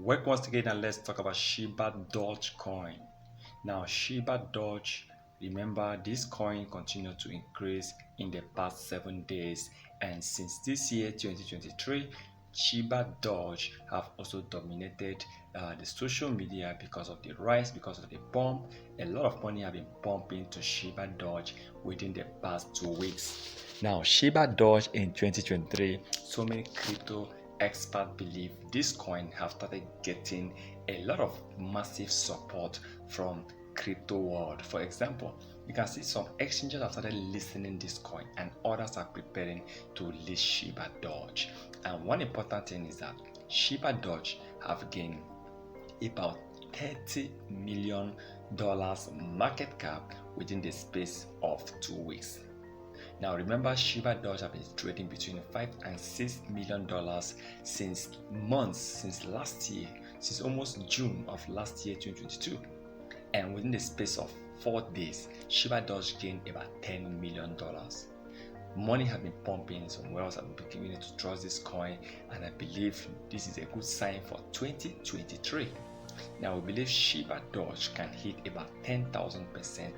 Welcome once again, and let's talk about Shibadoge coin. Now, Shibadoge, remember this coin continued to increase in the past 7 days, and since this year 2023, Shibadoge have also dominated the social media because of the rise, because of the bomb. A lot of money have been pumping to Shibadoge within the past 2 weeks. Now, Shibadoge in 2023, so many crypto experts believe this coin have started getting a lot of massive support from crypto world. For example, you can see some exchanges have started listing this coin and others are preparing to list Shibadoge. And one important thing is that Shibadoge have gained about $30 million market cap within the space of 2 weeks. Now remember, Shibadoge have been trading between $5 and $6 million since last year, since almost June of last year 2022. And within the space of 4 days, Shibadoge gained about $10 million. Money have been pumping, some whales have been beginning to trust this coin, and I believe this is a good sign for 2023. Now we believe Shibadoge can hit about 10,000%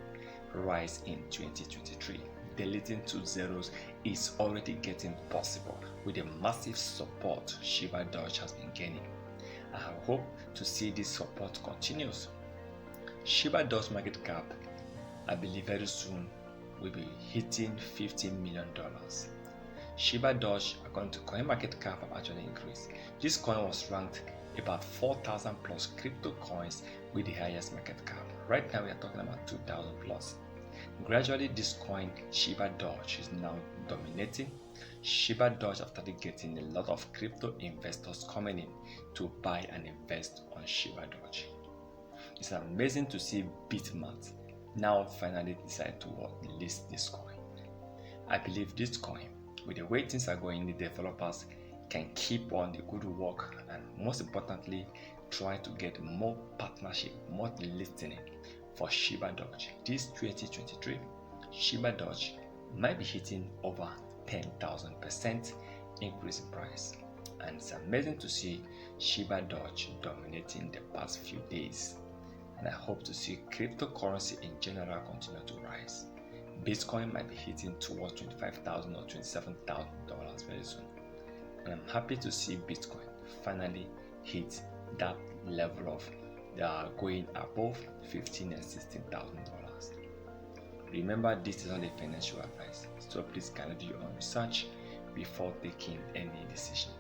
rise in 2023. Deleting 2 zeros is already getting possible with the massive support Shibadoge has been gaining. I hope to see this support continues. Shibadoge market cap, I believe very soon, will be hitting $15 million. Shibadoge, according to CoinMarketCap, have actually increased. This coin was ranked about 4,000 plus crypto coins with the highest market cap. Right now we are talking about 2,000 plus. Gradually, this coin Shibadoge is now dominating. Shibadoge have started getting a lot of crypto investors coming in to buy and invest on Shibadoge. It's amazing to see Bitmain now finally decide to list this coin. I believe this coin, with the way things are going, the developers can keep on the good work and most importantly try to get more partnership, more listening for Shibadoge. This 2023, Shibadoge might be hitting over 10,000% increase in price, and it's amazing to see Shibadoge dominating the past few days. And I hope to see cryptocurrency in general continue to rise. Bitcoin might be hitting towards $25,000 or $27,000 very soon, and I'm happy to see Bitcoin finally hit that level of going above $15,000 and $16,000. Remember, this is not a financial advice, so please kindly do your own research before taking any decision.